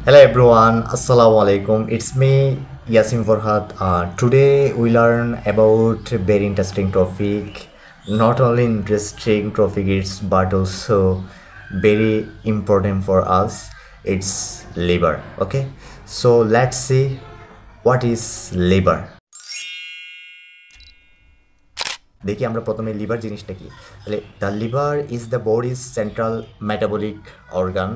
Hello everyone, Assalamu alaikum. It's me Yasin Farhat. Today we learn about very interesting topic. Not only interesting topic, it's but also very important for us. It's liver. Okay, so let's see what is liver. দেখি আমরা প্রথমে liver জিনিসটা কি। তাহলে the liver is the bodies central metabolic organ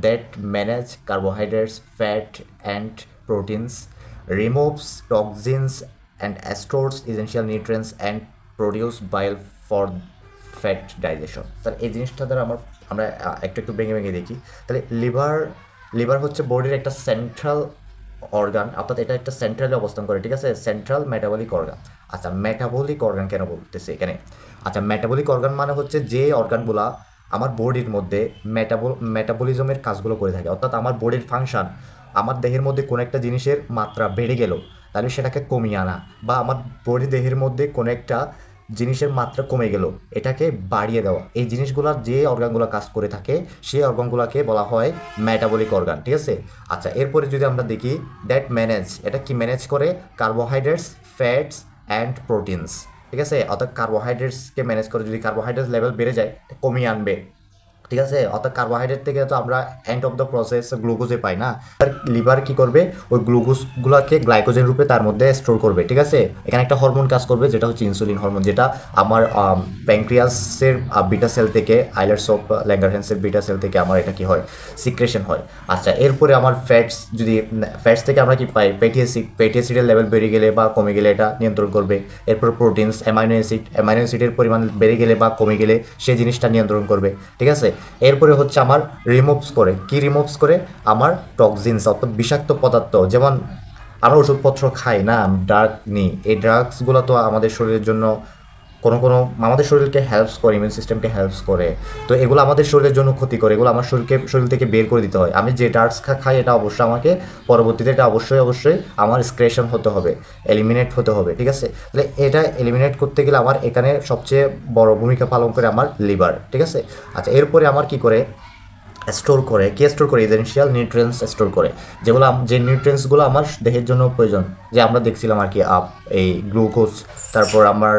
that manage carbohydrates, fat, and proteins, removes toxins, and stores essential nutrients and produce bile for fat digestion. তাহলে এই জিনিসটা দ্বারা আমরা একটু একটু ভেঙে ভেঙে দেখি। তাহলে লিভার হচ্ছে বডির একটা সেন্ট্রাল অর্গান, অর্থাৎ এটা একটা সেন্ট্রালে অবস্থান করে, ঠিক আছে, সেন্ট্রাল মেটাবলিক অর্গান। আচ্ছা, মেটাবলিক অর্গান কেন বলতেছে এখানে? আচ্ছা, মেটাবলিক অর্গান মানে হচ্ছে যে অর্গানগুলা আমার বডির মধ্যে মেটাবলিজমের কাজগুলো করে থাকে, অর্থাৎ আমার বডির ফাংশন, আমার দেহের মধ্যে কোনো একটা জিনিসের মাত্রা বেড়ে গেল তাহলে সেটাকে কমিয়ে আনা, বা আমার বডি দেহের মধ্যে কোনো একটা জিনিসের মাত্রা কমে গেল এটাকে বাড়িয়ে দেওয়া, এই জিনিসগুলোর যে অর্গানগুলো কাজ করে থাকে সেই অর্গানগুলোকে বলা হয় মেটাবলিক অর্গান, ঠিক আছে। আচ্ছা, এরপরে যদি আমরা দেখি দ্যাট ম্যানেজ, এটা কি ম্যানেজ করে? কার্বোহাইড্রেটস, ফ্যাটস অ্যান্ড প্রোটিনস, ঠিক আছে, অর্থাৎ কার্বোহাইড্রেটসকে ম্যানেজ করে। যদি কার্বোহাইড্রেটস লেভেল বেড়ে যায় কমিয়ে আনবে, ঠিক আছে, অর্থাৎ কার্বোহাইড্রেট থেকে তো আমরা এন্ড অফ দ্য প্রসেস গ্লুকোজে পাই না, লিভার কি করবে? ওই গ্লুকোজগুলোকে গ্লাইকোজেন রূপে তার মধ্যে স্টোর করবে, ঠিক আছে। এখানে একটা হরমোন কাজ করবে যেটা হচ্ছে ইনসুলিন হরমোন, যেটা আমার প্যানক্রিয়াসের বিটা সেল থেকে, আইলার্স অফ ল্যাঙ্গারহ্যান্সের বিটা সেল থেকে আমার এটা কি হয়? সিক্রেশন হয়। আচ্ছা, এরপরে আমার ফ্যাটস, যদি ফ্যাটস থেকে আমরা কি পাই? ফ্যাটি অ্যাসিডের লেভেল বেড়ে গেলে বা কমে গেলে এটা নিয়ন্ত্রণ করবে। এরপর প্রোটিনস, অ্যামাইনো অ্যাসিডের পরিমাণ বেড়ে গেলে বা কমে গেলে সেই জিনিসটা নিয়ন্ত্রণ করবে, ঠিক আছে। এরপরে হচ্ছে আমার রিমুভস করে, কি রিমুভস করে? আমার টক্সিনস, অর্থাৎ বিষাক্ত পদার্থ, যেমন আমরা ওষুধপত্র খাই না, ড্রাগ নিই, এই ড্রাগসগুলো তো আমাদের শরীরের জন্য কোনো আমাদের শরীরকে হেল্পস করে, ইমিউন সিস্টেমকে হেল্পস করে, তো এগুলো আমাদের শরীরের জন্য ক্ষতি করে, এগুলো আমার শরীর থেকে বের করে দিতে হয়। আমি যে ড্রাগস খাই এটা অবশ্যই আমাকে পরবর্তীতে এটা অবশ্যই আমার স্ক্রেশন হতে হবে, এলিমিনেট হতে হবে, ঠিক আছে। তাহলে এটা এলিমিনেট করতে গেলে আমার এখানে সবচেয়ে বড় ভূমিকা পালন করে আমার লিভার, ঠিক আছে। আচ্ছা, এরপরে আমার কি করে? স্টোর করে, কি স্টোর করে? এসেনশিয়াল নিউট্রিয়েন্টস স্টোর করে, যেগুলো যে নিউট্রিয়েন্টসগুলো আমার দেহের জন্য প্রয়োজন, যে আমরা দেখছিলাম আর কি, এই গ্লুকোজ, তারপর আমার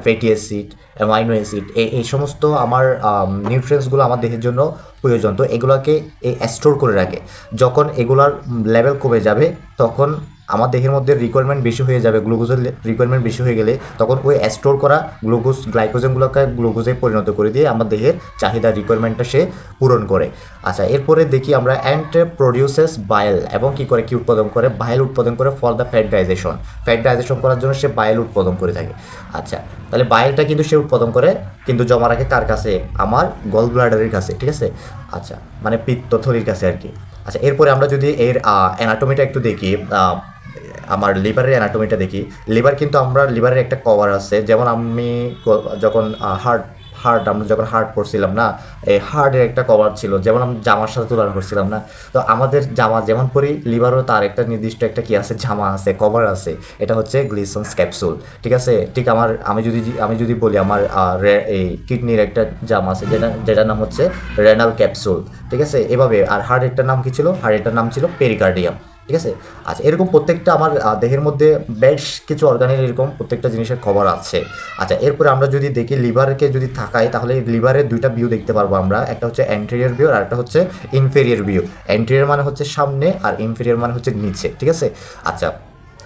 ফ্যাটি অ্যাসিড, অ্যামাইনো অ্যাসিড, এই সমস্ত আমার নিউট্রিয়েন্টসগুলো আমার দেহের জন্য প্রয়োজন, তো এগুলোকে স্টোর করে রাখে। যখন এগুলার লেভেল কমে যাবে তখন আমার দেহের মধ্যে রিকোয়ারমেন্ট বেশি হয়ে যাবে, গ্লুকোজের রিকোয়ারমেন্ট বেশি হয়ে গেলে তখন ওই স্টোর করা গ্লাইকোজেনগুলোকে গ্লুকোজে পরিণত করে দিয়ে আমার দেহের চাহিদা, রিকোয়ারমেন্টটা সে পূরণ করে। আচ্ছা, এরপরে দেখি আমরা অ্যান্ড প্রডিউসেস বাইল, এবং কি করে, কি উৎপাদন করে? বাইল উৎপাদন করে ফর দ্য ফ্যাট ডাইজেশন করার জন্য সে বাইল উৎপাদন করে থাকে। আচ্ছা, তাহলে বাইলটা কিন্তু সে উৎপাদন করে, কিন্তু জমা রাখে কার কাছে? আমার গল ব্লাডারের কাছে, ঠিক আছে। আচ্ছা, মানে পিত্তথলির কাছে আর কি। আচ্ছা, এরপরে আমরা যদি এর অ্যানাটমিটা একটু দেখি, আমার লিভারের অ্যানাটমিটা দেখি। লিভার কিন্তু আমরা লিভারের একটা কভার আছে, যেমন আমি যখন আমরা যখন হার্ট পড়ছিলাম না, এই হার্টের একটা কভার ছিল, যেমন আমি জামার সাথে তুলনা করছিলাম না, তো আমাদের জামা যেমন পরি, লিভারও তার একটা নির্দিষ্ট একটা কি আছে, জামা আছে, কভার আছে, এটা হচ্ছে গ্লিসন্স ক্যাপসুল, ঠিক আছে। ঠিক আমি যদি বলি আমার এই কিডনির একটা জামা আছে যেটার নাম হচ্ছে রেনাল ক্যাপসুল, ঠিক আছে, এভাবে। আর হার্টেরটার নাম কি ছিল? হার্টেরটার নাম ছিল পেরিকার্ডিয়াম, ঠিক আছে। আচ্ছা, এরকম প্রত্যেকটা আমার দেহের মধ্যে বেশ কিছু অর্গানের এরকম প্রত্যেকটা জিনিসের খবর আছে। আচ্ছা, এরপরে আমরা যদি দেখি লিভারকে যদি থাকাই, তাহলে লিভারের দুইটা ভিউ দেখতে পারবো আমরা, একটা হচ্ছে অ্যান্টেরিয়র ভিউ আর একটা হচ্ছে ইনফেরিয়র ভিউ। অ্যান্টেরিয়র মানে হচ্ছে সামনে আর ইনফেরিয়র মানে হচ্ছে নিচে, ঠিক আছে। আচ্ছা,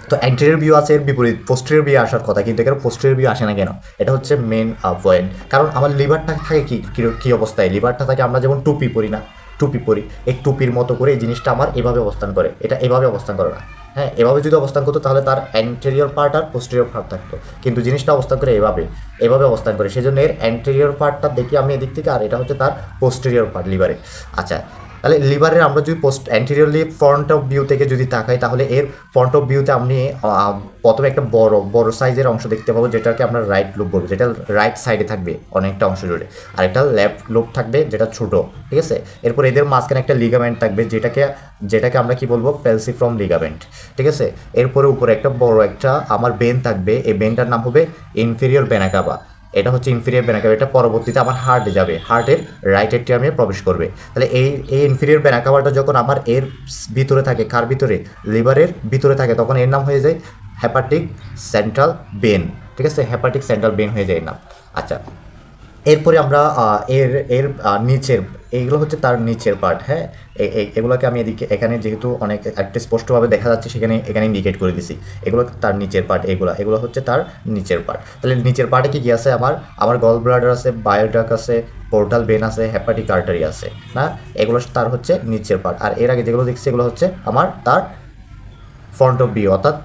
তো অ্যান্টেরিয়র ভিউ আছে, এর বিপরীত পোস্টেরিয়র ভিউ আসার কথা, কিন্তু এখানে পোস্টেরিয়র ভিউ আসে না কেন? এটা হচ্ছে মেন পয়েন্ট, কারণ আমার লিভারটা থাকে কি অবস্থায়? লিভারটা থাকে, আমরা যেমন টুপি পরি, এই টুপির মতো করে এই জিনিসটা আমার এভাবে অবস্থান করে, এটা এভাবে অবস্থান করে না। হ্যাঁ, এভাবে যদি অবস্থান করতো তাহলে তার অ্যান্টেরিয়র পার্ট আর পোস্টেরিয়র পার্ট থাকতো, কিন্তু জিনিসটা অবস্থান করে এভাবে অবস্থান করে, সেজন্য এর অ্যান্টেরিয়র পার্টটা দেখি আমি এদিক থেকে, আর এটা হচ্ছে তার পোস্টেরিয়র পার্ট লিভারে। আচ্ছা, তাহলে লিভারের আমরা যদি অ্যান্টেরিয়রলি ফ্রন্ট অফ ভিউ থেকে যদি তাকাই, তাহলে এর ফ্রন্ট অফ ভিউতে আপনি প্রথমে একটা বড় সাইজের অংশ দেখতে পাবো, যেটাকে আমরা রাইট লোব বলবো, যেটা রাইট সাইডে থাকবে অনেকটা অংশ জুড়ে, আর একটা লেফট লোব থাকবে যেটা ছোট, ঠিক আছে। এরপর এদের মাঝখানে একটা লিগামেন্ট থাকবে, যেটাকে আমরা কি বলবো? ফ্যালসিফ্রম লিগামেন্ট, ঠিক আছে। এরপরে উপরে একটা বড় একটা আমার বেন থাকবে, এই বেনটার নাম হবে ইনফেরিয়র ভেনা কাভা, এটা হচ্ছে ইনফেরিয়র ভেনা ক্যাভা, এটা পরবর্তীতে আমার হার্টে যাবে, হার্টের রাইট এট্রিয়ামে প্রবেশ করবে। তাহলে এই ইনফেরিয়র ভেনা ক্যাভাটা যখন আমার এর ভিতরে থাকে, কার ভিতরে, লিভারের ভিতরে থাকে, তখন এর নাম হয়ে যায় হেপাটিক সেন্ট্রাল ভেন, ঠিক আছে, হেপাটিক সেন্ট্রাল ভেন হয়ে যায় এর নাম। আচ্ছা, এরপরে আমরা এর এর নিচের, এইগুলো হচ্ছে তার নিচের পার্ট, হ্যাঁ, এগুলোকে আমি এখানে যেহেতু অনেক একটা স্পষ্টভাবে দেখা যাচ্ছে এখানে ইন্ডিকেট করে দিছি, এগুলো তার নিচের পার্ট, এগুলো হচ্ছে তার নিচের পার্ট। তাহলে নিচের পার্টে কি আছে, আমার গল ব্লাডার আছে, বাইল ডাক্ট আছে, পোর্টাল ভেন আছে, হেপাটিক আর্টারি আছে না, এগুলো তার হচ্ছে নিচের পার্ট। আর এর আগে যেগুলো দেখছি এগুলো হচ্ছে তার ফ্রন্ট অফ ভিউ অর্থাৎ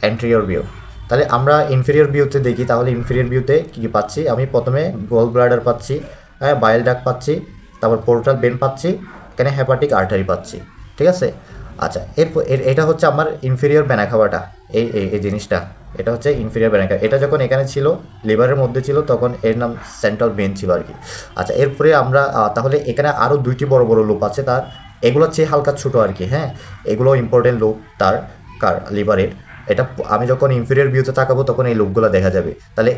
অ্যান্টেরিয়র ভিউ। তাহলে আমরা ইনফেরিয়র ভিউতে দেখি, তাহলে ইনফেরিয়র ভিউতে কী পাচ্ছি, আমি প্রথমে গল ব্লাডার পাচ্ছি, হ্যাঁ, বাইল ডাক্ট পাচ্ছি, তারপর পোর্টাল ভেন পাচ্ছি, এখানে হেপাটিক আর্টারি পাচ্ছি, ঠিক আছে। আচ্ছা, এটা হচ্ছে আমার ইনফেরিয়র ভেনা ক্যাভাটা, এই জিনিসটা, এটা হচ্ছে ইনফেরিয়র ভেনা ক্যাভা। এটা যখন এখানে ছিল, লিভারের মধ্যে ছিল, তখন এর নাম সেন্ট্রাল ভেন ছিল আর কি। আচ্ছা, এরপরে আমরা তাহলে এখানে আরও দুইটি বড় বড় লুপ আছে তার, এগুলো হচ্ছে হালকা ছোটো আর কি, হ্যাঁ, এগুলো ইম্পর্টেন্ট লুপ তার লিভারের। এটা আমি যখন ইনফেরিয়র ভিউতে তাকাবো তখন এই লুপগুলো দেখা যাবে। তাহলে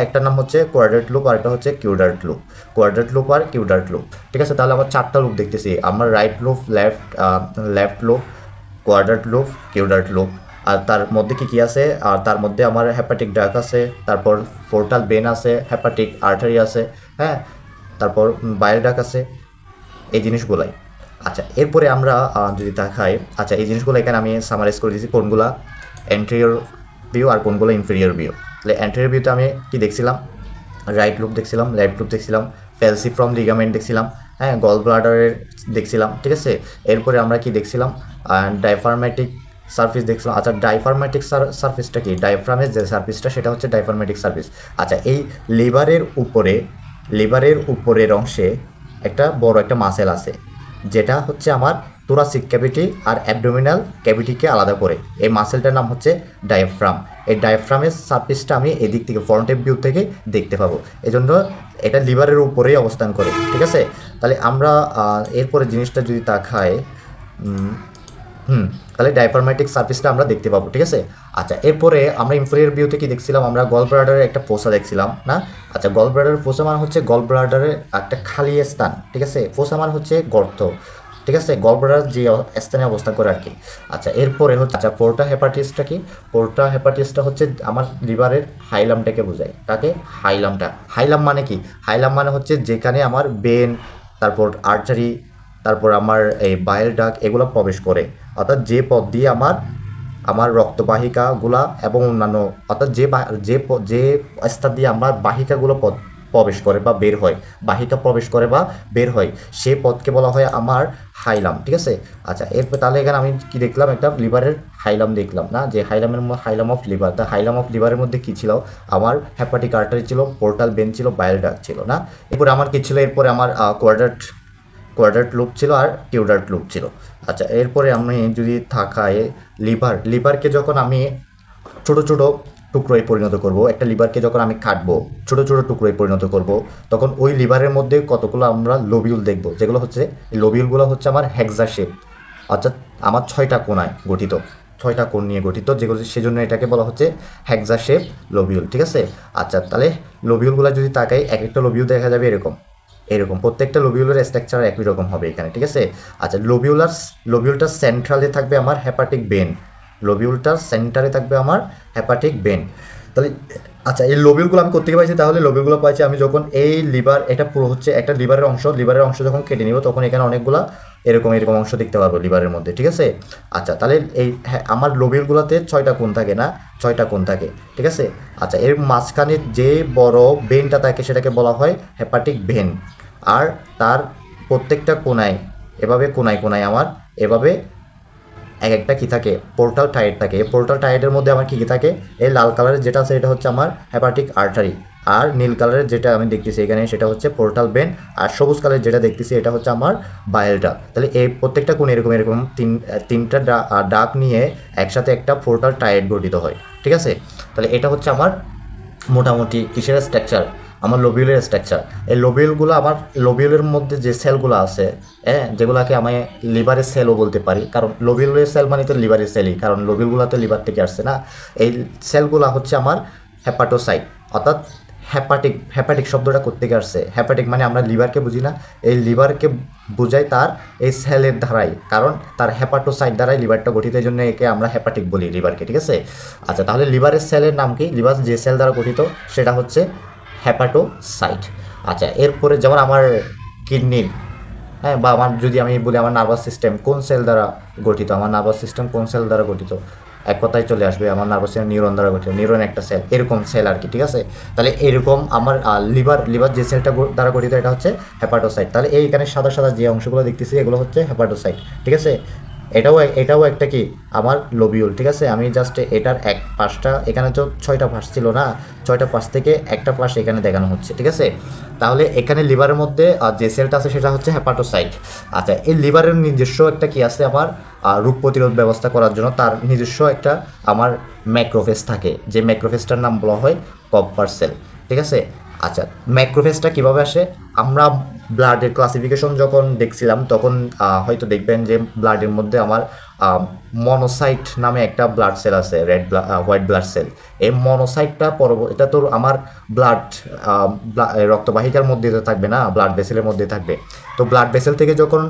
একটা নাম হচ্ছে কোয়াড্রেট লুপ, আর একটা হচ্ছে কিউডার্ট লুপ, কোয়াড্রেট লুপ আর কিউডার্ট লুপ, ঠিক আছে। তাহলে আমার 4টা লুপ দেখতেছি, আমার right lobe, left lobe, quadrate lobe, caudate lobe. আর তার মধ্যে কি আছে, আর তার মধ্যে আমার হেপাটিক ডাক্ট আছে, তারপর পোর্টাল ভেন আছে, হেপাটিক আর্টারি আছে, হ্যাঁ, তারপর বাইল ডাক্ট আছে, এই জিনিসগুলাই। আচ্ছা, এরপরে আমরা যদি দেখাই, আচ্ছা, এই জিনিসগুলো এখানে আমি সামারাইজ করে দিয়েছি, কোনগুলা অ্যান্টেরিয়র ভিউ আর কোনগুলো ইনফেরিয়র ভিউ। তাহলে অ্যান্টেরিয়র ভিউতে আমি কি দেখছিলাম, রাইট লুপ দেখছিলাম, লেফট লুপ দেখছিলাম, ফ্যালসিফ্রম লিগামেন্ট দেখছিলাম, হ্যাঁ, গল ব্লাডারের দেখছিলাম, ঠিক আছে। এরপরে আমরা কি দেখছিলাম, ডায়াফ্রামেটিক সার্ফেস দেখছিলাম। আচ্ছা, ডায়াফ্রামেটিক সার্ফেসটা কি, ডায়াফ্রামের যে সার্ফেসটা সেটা হচ্ছে ডায়াফ্রামেটিক সার্ফেস। আচ্ছা, এই লিভারের উপরের অংশে একটা বড় একটা মাসেল আছে, যেটা হচ্ছে আমার thoracic ক্যাভিটি আর অ্যাবডোমিনাল ক্যাভিটিকে আলাদা করে, এই মাসেলটার নাম হচ্ছে ডায়াফ্রাম। এই ডায়াফ্রামের সারফেসটা আমি এদিক থেকে ফ্রন্ট ভিউ থেকে দেখতে পাবো, এজন্য এটা লিভারের উপরেই অবস্থান করে, ঠিক আছে। তাহলে আমরা এরপরে জিনিসটা যদি তাকাই, তাহলে ডায়াফ্রামেটিক সার্ফেসটা আমরা দেখতে পাবো, ঠিক আছে। আচ্ছা, এরপরে আমরা ইনফেরিয়র ভিউতে কি দেখছিলাম, আমরা গল ব্লাডারের একটা ফোসা দেখছিলাম না। আচ্ছা, গল ব্লাডারের ফোসা মানে হচ্ছে গল ব্লাডারের একটা খালি স্থান, ঠিক আছে, ফোসা মানে হচ্ছে গর্ত, ঠিক আছে, গল ব্লাডার যে স্থানে অবস্থান করে আর কি। আচ্ছা, এরপরে হচ্ছে, আচ্ছা, পোর্টা হেপাটিসটা কি, পোর্টা হেপাটিসটা হচ্ছে আমার লিভারের হাইলামটাকে বোঝায়, কাকে, হাইলামটা। হাইলাম মানে কি, হাইলাম মানে হচ্ছে যেখানে আমার ভেন, তারপর আর্টারি, তারপর আমার এই বাইল ডাক্ট এগুলো প্রবেশ করে, অর্থাৎ যে পথ দিয়ে আমার রক্তবাহিকাগুলা এবং অন্যান্য, অর্থাৎ যে স্থান দিয়ে আমার বাহিকাগুলো প্রবেশ করে বা বের হয়, বাহিকা প্রবেশ করে বা বের হয়, সেই পথকে বলা হয় আমার হাইলাম, ঠিক আছে। আচ্ছা, এরপর তাহলে এখানে আমি কি দেখলাম, একটা লিভারের হাইলাম দেখলাম না, যে হাইলাম অফ লিভার। তা হাইলাম অফ লিভারের মধ্যে কী ছিল, আমার হেপাটিক আর্টারি ছিল, পোর্টাল ভেন ছিল, বাইল ডাক্ট ছিল না। এরপরে আমার কী ছিল, এরপরে আমার কোয়াড্রেট লুপ ছিল আর কিউডার্ট লুপ ছিল। আচ্ছা, এরপরে আমি যদি থাকায় লিভারকে যখন আমি ছোটো ছোটো টুকরোয় পরিণত করব, একটা লিভারকে যখন আমি কাটবো, ছোটো ছোটো টুকরোয় পরিণত করব, তখন ওই লিভারের মধ্যে কতগুলো আমরা লোবিউল দেখব, যেগুলো হচ্ছে লোবিউলগুলো হচ্ছে আমার হেক্সা শেপ, অর্থাৎ আমার 6টা কোণায় গঠিত, 6টা কোণ নিয়ে গঠিত, যেগুলো সেজন্য এটাকে বলা হচ্ছে হেক্সা শেপ লোবিউল, ঠিক আছে। আচ্ছা, তাহলে লোবিউলগুলো যদি তাকাই, এক একটা লোবিউল দেখা যাবে এরকম, প্রত্যেকটা লোবিউলের স্ট্রাকচার একই রকম হবে এখানে, ঠিক আছে। আচ্ছা, লোবিউলটার সেন্ট্রালে থাকবে আমার হেপাটিক ভেন, লোবিউলটার সেন্টারে থাকবে আমার হেপাটিক ভেন। তাহলে আচ্ছা, এই লোবিউলগুলো আমি কোত্থেকে পাইছি, তাহলে লোবিউলগুলো পাইছি আমি যখন এই এটা পুরো হচ্ছে একটা লিভারের অংশ যখন কেটে নিব, তখন এখানে অনেকগুলো এরকম অংশ দেখতে পারবো লিভারের মধ্যে, ঠিক আছে। আচ্ছা, তাহলে আমার লোবিউলগুলোতে 6টা কোণ থাকে না, 6টা কোণ থাকে, ঠিক আছে। আচ্ছা, এর মাঝখানে যে বড় ভেনটা থাকে সেটাকে বলা হয় হেপাটিক ভেন, আর তার প্রত্যেকটা কোণায় কোণায় আমার এভাবে এক একটা কী থাকে, পোর্টাল টাইড থাকে। এই পোর্টাল টাইডের মধ্যে আমার কী থাকে, এই লাল কালারের যেটা আছে এটা হচ্ছে আমার হেপাটিক আর্টারি, আর নীল কালারের যেটা আমি দেখতেছি এখানে সেটা হচ্ছে পোর্টাল ভেন, আর সবুজ কালারের যেটা দেখতেছি এটা হচ্ছে আমার বাইল ডাক্ট। তাহলে এই প্রত্যেকটা কোণ এরকম তিনটা ডাক নিয়ে একসাথে একটা পোর্টাল টাইড গঠিত হয়, ঠিক আছে। তাহলে এটা হচ্ছে আমার মোটামুটি কিসের স্ট্রাকচার, আমার লোবিউলের স্ট্রাকচার। এই লোবিউলের মধ্যে যে সেলগুলো আছে, হ্যাঁ, যেগুলোকে আমি লিভারের সেলও বলতে পারি, কারণ লোবিউলের সেল মানে তো লিভারের সেলই, কারণ লোবিউলগুলো তো লিভার থেকে আসছে না। এই সেলগুলো হচ্ছে আমার হেপাটোসাইট, অর্থাৎ হ্যাপাটিক শব্দটা কোত্থেকে আসছে? হ্যাপাটিক মানে আমরা লিভারকে বুঝি না, এই লিভারকে বোঝায় তার এই সেলের দ্বারাই, কারণ তার হ্যাপাটোসাইট দ্বারাই লিভারটা গঠিত, এই জন্য একে আমরা হ্যাপাটিক বলি লিভারকে, ঠিক আছে? আচ্ছা, তাহলে লিভারের সেলের নাম কি? লিভার যে সেল দ্বারা গঠিত সেটা হচ্ছে হ্যাপাটোসাইট। আচ্ছা, এরপরে যেমন আমার কিডনির, হ্যাঁ, বা আমার যদি আমি বলি আমার নার্ভাস সিস্টেম কোন সেল দ্বারা গঠিত, আমার নার্ভাস সিস্টেম কোন সেল দ্বারা গঠিত, এক কথায় চলে আসবে আমার নার্ভাস সিস্টেম নিউরন দ্বারা গঠিত, নিউরন একটা সেল, এরকম সেল আর কি, ঠিক আছে? তাহলে এরকম আমার লিভার যে সেলটা দ্বারা গঠিত এটা হচ্ছে হ্যাপাটোসাইট। তাহলে এইখানে সাদা সাদা যে অংশগুলো দেখতেছি এগুলো হচ্ছে হ্যাপাটোসাইট, ঠিক আছে? এটাও একটা কি আমার লোবিউল, ঠিক আছে? আমি জাস্ট এটার এক পাশটা, এখানে তো 6টা পাশ ছিল না, 6টা পাশ থেকে একটা পাশ এখানে দেখানো হচ্ছে, ঠিক আছে? তাহলে এখানে লিভারের মধ্যে যে সেলটা আছে সেটা হচ্ছে হ্যাপাটোসাইট। আচ্ছা, এই লিভারের নিজস্ব একটা কি আছে আমার রোগ প্রতিরোধ ব্যবস্থা করার জন্য তার নিজস্ব একটা আমার ম্যাক্রোফেজ থাকে, যে ম্যাক্রোফেজটার নাম বলা হয় কপার সেল, ঠিক আছে? আচ্ছা, ম্যাক্রোফেজটা কীভাবে আসে? আমরা ব্লাডের ক্লাসিফিকেশন যখন দেখছিলাম তখন হয়তো দেখবেন যে ব্লাডের মধ্যে আমার মনোসাইট নামে একটা ব্লাড সেল আছে, হোয়াইট ব্লাড সেল। এই মনোসাইটটা এটা তো আমার ব্লাড রক্তবাহিকার মধ্যে তো থাকবে না, ব্লাড ভেসেলের মধ্যে থাকবে। তো ব্লাড ভেসেল থেকে যখন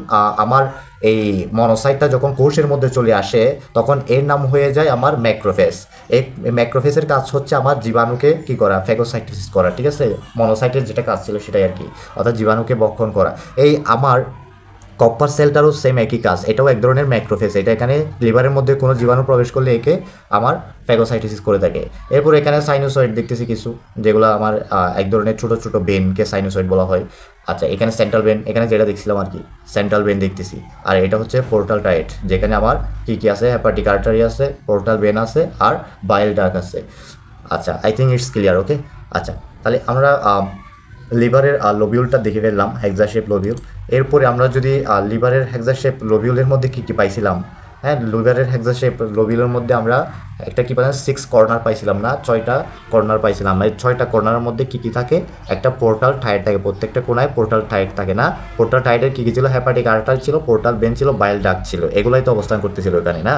আমার এই মনোসাইটটা যখন কোষের মধ্যে চলে আসে তখন এর নাম হয়ে যায় আমার ম্যাক্রোফেজ। এই ম্যাক্রোফেজের কাজ হচ্ছে আমার জীবাণুকে কি করা? ফ্যাগোসাইটোসিস করা, ঠিক আছে? মনোসাইটের যেটা কাজ ছিল সেটাই আর কি, অর্থাৎ জীবাণুকে ভক্ষণ করা। এই আমার কপার সেলটারও সেম একই কাজ, এটাও এক ধরনের ম্যাক্রোফেজ। এটা এখানে লিভারের মধ্যে কোনো জীবাণু প্রবেশ করলে একে আমার ফ্যাগোসাইটোসিস করে থাকে। এরপর এখানে সাইনোসয়েড দেখতেছি কিছু, যেগুলো আমার এক ধরনের ছোটো ছোটো বেনকে সাইনোসয়েড বলা হয়। আচ্ছা, এখানে সেন্ট্রাল বেন, এখানে যেটা দেখছিলাম আর কি সেন্ট্রাল বেন দেখতেছি। আর এটা হচ্ছে পোর্টাল টাইট, যেখানে আমার কী কী আছে? হ্যাপাটিক আর্টারি আছে, পোর্টাল বেন আছে, আর বাইল ডাক আছে। আচ্ছা, আই থিঙ্ক ইটস ক্লিয়ার, ওকে? আচ্ছা, তাহলে আমরা লিভারের লোবিউলটা দেখে ফেললাম, হেক্সা শেপ লোবিউল। এরপরে আমরা যদি লিভারের হেক্সা শেপ লোবিউলের মধ্যে কী কী পাইছিলাম? হ্যাঁ, লিভারের হেক্সা শেপ লোবিউলের মধ্যে আমরা একটা কী পাইলাম? 6 কর্নার পাইছিলাম না, 6টা কর্নার পাইছিলাম। এই 6টা কর্নারের মধ্যে কী কী থাকে? একটা পোর্টাল টাইট থাকে, প্রত্যেকটা কোনায় পোর্টাল টাইট থাকে না? পোর্টাল টাইটের কী কী ছিল? হ্যাপাটিক আর্টারি ছিল, পোর্টাল বেন ছিল, বাইল ডাক ছিল, এগুলাই তো অবস্থান করতেছিল এখানে, না?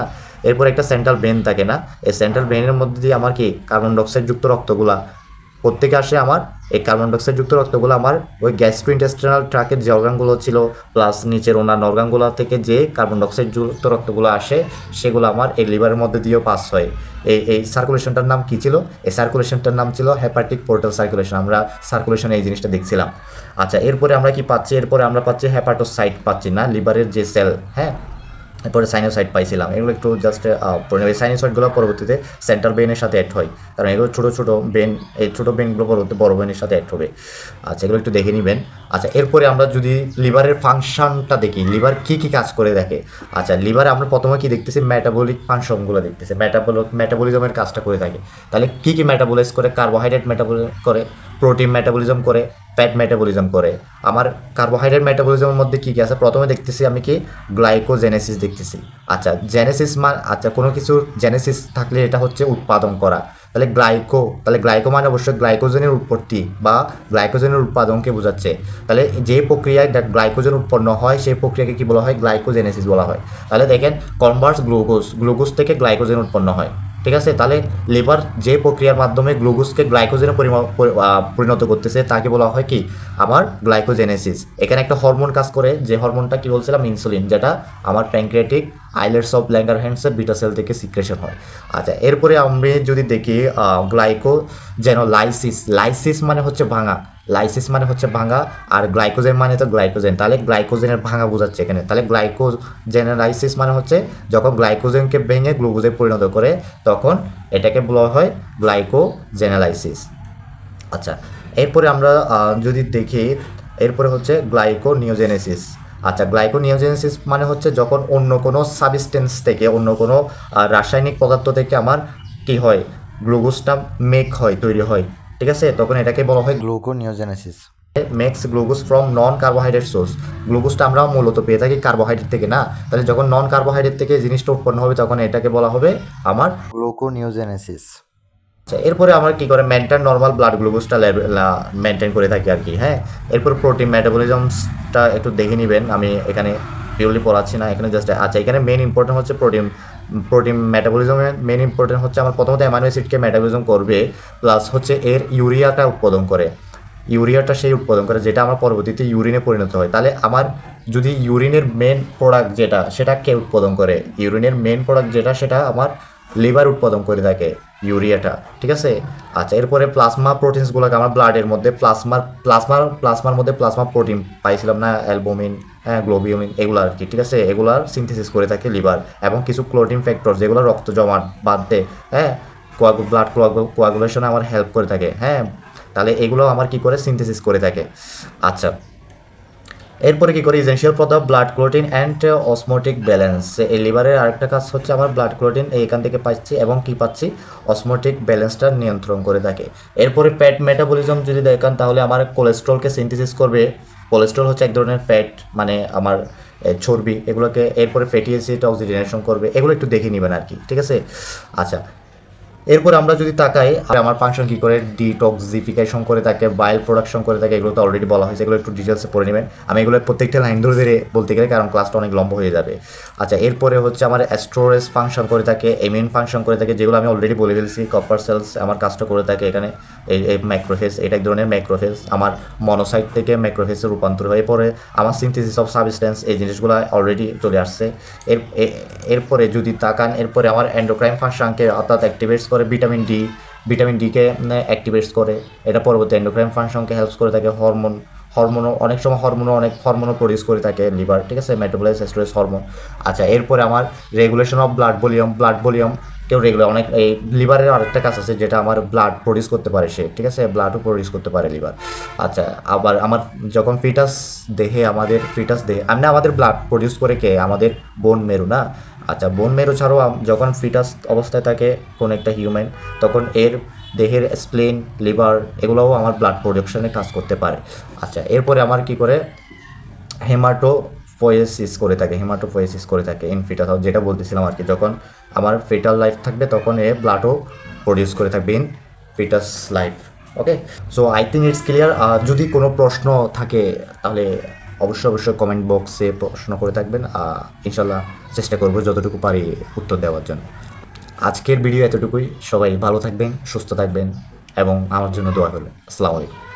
এরপর একটা সেন্ট্রাল বেন থাকে না? এই সেন্ট্রাল বেনের মধ্যে দিয়ে আমার কি কার্বন ডাইঅক্সাইড যুক্ত রক্তগুলা প্রত্যেকে আসে আমার, এই কার্বন ডাইঅক্সাইড যুক্ত রক্তগুলো আমার ওই গ্যাস্ট্রোইন্টেস্টিনাল ট্র্যাকের যে অর্গানগুলো ছিল প্লাস নিচের অন্যান্য অর্গানগুলো থেকে যে কার্বন ডাইঅক্সাইড যুক্ত রক্তগুলো আসে সেগুলো আমার এই লিভারের মধ্যে দিয়েও পাস হয়। এই সার্কুলেশনটার নাম কী ছিল? এই সার্কুলেশনটার নাম ছিল হ্যাপাটিক পোর্টাল সার্কুলেশন। আমরা সার্কুলেশনে এই জিনিসটা দেখছিলাম। আচ্ছা, এরপরে আমরা কি পাচ্ছি? এরপরে আমরা পাচ্ছি হ্যাপাটোসাইট পাচ্ছি না, লিভারের যে সেল, হ্যাঁ। এরপরে সাইনোসাইড পাইছিলাম, এগুলো একটু জাস্ট এই সাইনোসাইডগুলো পরবর্তীতে সেন্ট্রাল বেনের সাথে অ্যাড হয়, কারণ এগুলো ছোটো ছোটো বেন, এই ছোটো বেনগুলো পরবর্তী বড় বেনের সাথে অ্যাড হবে। আচ্ছা, এগুলো একটু দেখে নেবেন। আচ্ছা, এরপরে আমরা যদি লিভারের ফাংশনটা দেখি, লিভার কী কী কাজ করে দেখে। আচ্ছা, লিভারে আমরা প্রথমে কি দেখতেছি? মেটাবলিক ফাংশনগুলো দেখতেছি, মেটাবলিজমের কাজটা করে থাকে। তাহলে কী কী মেটাবলাইজ করে? কার্বোহাইড্রেট মেটাবলিজম করে, প্রোটিন মেটাবলিজম করে, ফ্যাট মেটাবলিজম করে। আমার কার্বোহাইড্রেট মেটাবলিজমের মধ্যে কী কী আছে? প্রথমে দেখতেছি আমি কি গ্লাইকোজেনেসিস দেখতেছি। আচ্ছা, জেনেসিস আচ্ছা, কোনো কিছুর জেনেসিস থাকলে এটা হচ্ছে উৎপাদন করা। তাহলে গ্লাইকো মানে অবশ্যই গ্লাইকোজেনের উৎপত্তি বা গ্লাইকোজেনের উৎপাদনকে বোঝাচ্ছে। তাহলে যে প্রক্রিয়ায় গ্লাইকোজেন উৎপন্ন হয় সেই প্রক্রিয়াকে কী বলা হয়? গ্লাইকোজেনেসিস বলা হয়। তাহলে দেখেন, কনভার্স গ্লুকোজ থেকে গ্লাইকোজেন উৎপন্ন হয়, ঠিক আছে? তাহলে লিভার যে প্রক্রিয়ার মাধ্যমে গ্লুকোজকে গ্লাইকোজেনে পরিণত করতেছে তাকে বলা হয় কি আমার গ্লাইকোজেনেসিস। এখানে একটা হরমোন কাজ করে, যে হরমোনটা কি বলছিলাম? ইনসুলিন, যেটা আমার প্যানক্রিয়াটিক আইলেটস অফ ল্যাঙ্গারহ্যান্সের বিটা সেল থেকে সিক্রেশন হয়। আচ্ছা, এরপরে আমি যদি দেখি লাইসিস মানে হচ্ছে ভাঙা, লাইসিস মানে হচ্ছে ভাঙা, আর গ্লাইকোজেন মানে তো গ্লাইকোজেন, তাহলে গ্লাইকোজেনের ভাঙা বোঝাচ্ছে এখানে। তাহলে গ্লাইকোজেনালাইসিস মানে হচ্ছে যখন গ্লাইকোজেনকে ভেঙে গ্লুকোজে পরিণত করে তখন এটাকে বলা হয় গ্লাইকোজেনালাইসিস। আচ্ছা, এরপরে আমরা যদি দেখি, এরপরে হচ্ছে গ্লাইকোনিওজেনেসিস। আচ্ছা, গ্লাইকোনিওজেনেসিস মানে হচ্ছে যখন অন্য কোনো সাবস্টেন্স থেকে, অন্য কোনো রাসায়নিক পদার্থ থেকে আমার কি হয়? গ্লুকোজটা তৈরি হয়, ঠিক আছে? তখন এটাকে বলা হয় gluconeogenesis. Makes glucose from non carbohydrate source. গ্লুকোজটা আমরা মূলত পেয়ে থাকি কার্বোহাইড্রেট থেকে, না? তাহলে যখন নন কার্বোহাইড্রেট থেকে জিনিসটা উৎপন্ন হবে তখন এটাকে বলা হবে আমার গ্লুকোনিওজেনেসিস। আচ্ছা, এরপরে আমরা কী করে মেনটেন নর্মাল ব্লাড গ্লুকোজটা মেনটেন করে থাকি আর কি, হ্যাঁ। এরপর প্রোটিন মেটাবলিজমসটা একটু দেখে নেবেন, আমি এখানে পিওরলি পড়াচ্ছি না এখানে জাস্ট। আচ্ছা, এখানে মেন ইম্পর্টেন্ট হচ্ছে প্রোটিন প্রোটিন মেটাবলিজমের মেন ইম্পর্টেন্ট হচ্ছে আমার প্রথমত অ্যামাইনো অ্যাসিডকে মেটাবলিজম করবে, প্লাস হচ্ছে এর ইউরিয়াটা উৎপাদন করে, ইউরিয়াটা সেই উৎপাদন করে যেটা আমার পরবর্তীতে ইউরিনে পরিণত হয়। তাহলে আমার যদি ইউরিনের মেন প্রোডাক্ট যেটা সেটা কে উৎপাদন করে, ইউরিনের মেন প্রোডাক্ট যেটা সেটা আমার লিভার উৎপাদন করে থাকে ইউরিয়াটা, ঠিক আছে। আচ্ছা, এরপরে প্লাজমা প্রোটিনসগুলোকে আমার ব্লাডের মধ্যে প্লাজমার মধ্যে প্লাজমা প্রোটিন পাইছিলাম না, অ্যালবুমিন, হ্যাঁ গ্লোবিউলিন, এগুলো আর কি, ঠিক আছে। এগুলার সিনথেসিস করে থাকে লিভার, এবং কিছু ক্লোটিন ফ্যাক্টর যেগুলো রক্ত জমা বাঁধতে, হ্যাঁ ব্লাড কোয়াগুলেশনে আমার হেল্প করে থাকে, হ্যাঁ। তাহলে এগুলো আমার কি করে সিনথেসিস করে থাকে। আচ্ছা, এরপরে কি করি, essential for the blood clotting and osmotic balance. এই লিভারের আরেকটা কাজ হচ্ছে আমার ব্লাড ক্লোটিন এখান থেকে পাচ্ছি, এবং কি পাচ্ছি, অসমোটিক ব্যালেন্সটা নিয়ন্ত্রণ করে থাকে। এরপরে ফ্যাট মেটাবলিজম যদি দেখেন তাহলে আমার কোলেস্ট্রলকে সিনথেসিস করবে। কোলেস্ট্রল হচ্ছে এক ধরনের ফ্যাট, মানে আমার চর্বি, এগুলোকে এরপরে ফ্যাটি অ্যাসিড অক্সিজেনেশন করবে, এগুলো একটু দেখে নেবেন আর কি, ঠিক আছে। আচ্ছা, এরপর আমরা যদি তাকাই আমার ফাংশন কী করে, ডিটক্সিফিকেশন করে থাকে, বাইল প্রোডাকশন করে থাকে, এগুলো তো অলরেডি বলা হয়েছে, এগুলো একটু ডিটেলসে পড়ে নেবেন। আমি এগুলো প্রত্যেকটা লাইন ধরে ধরে বলতে গেলে কারণ ক্লাসটা অনেক লম্বা হয়ে যাবে। আচ্ছা, এরপরে হচ্ছে আমার স্টোরেজ ফাংশন করে থাকে, ইমিউন ফাংশন করে থাকে, যেগুলো আমি অলরেডি বলে ফেলছি। কপার সেলস আমার কাজটা করে থাকে এখানে, এই ম্যাক্রোফেজ, এটা এক ধরনের ম্যাক্রোফেজ, আমার মনোসাইট থেকে ম্যাক্রোফেজে রূপান্তর হয়ে পড়ে আমার সিনথেসিস অফ সাবস্টেন্স, এই জিনিসগুলো অলরেডি চলে আসছে। এরপরে যদি তাকান, এরপরে আমার এন্ডোক্রাইন ফাংশনকে অর্থাৎ অ্যাক্টিভেটস করে ভিটামিন ডিকে অ্যাক্টিভেটস করে, এটা পরবর্তী এন্ডোক্রাইন ফাংশনকে হেল্প করে থাকে। হরমোনও অনেক সময় অনেক হরমোনও প্রডিউস করে থাকে লিভার, ঠিক আছে, মেটাবলাইজ স্টোরেজ হরমোন। আচ্ছা, এরপরে আমার রেগুলেশন অফ ব্লাড ভলিউম কেউ রেগুলার, অনেক এই লিভারের আরেকটা কাজ আছে যেটা আমার ব্লাড প্রডিউস করতে পারে সে, ঠিক আছে, ব্লাডও প্রডিউস করতে পারে লিভার। আচ্ছা, আবার আমার যখন ফিটাস দেহে আমাদের ব্লাড প্রডিউস করে কে, আমাদের বোন মেরু না। আচ্ছা, বোন মেরু ছাড়াও যখন ফিটাস অবস্থায় থাকে কোনো একটা হিউম্যান, তখন এর দেহের স্প্লিন, লিভার, এগুলোও আমার ব্লাড প্রোডাকশনে কাজ করতে পারে। আচ্ছা, এরপরে আমার কি করে, হেমাটোপয়েসিস করে থাকে ইন ফিটাস, যেটা বলতেছিলাম আর কি, যখন আমার ফিটাল লাইফ থাকবে তখন এ ব্লাডও প্রডিউস করে থাকবে in foetus life. Okay, so I think it's clear. যদি কোনো প্রশ্ন থাকে তাহলে অবশ্যই কমেন্ট বক্সে প্রশ্ন করে থাকবেন, ইনশাল্লাহ চেষ্টা করবো যতটুকু পারি উত্তর দেওয়ার জন্য। আজকের ভিডিও এতটুকুই। সবাই ভালো থাকবেন, সুস্থ থাকবেন, এবং আমার জন্য দোয়া করবেন। আসসালামু আলাইকুম।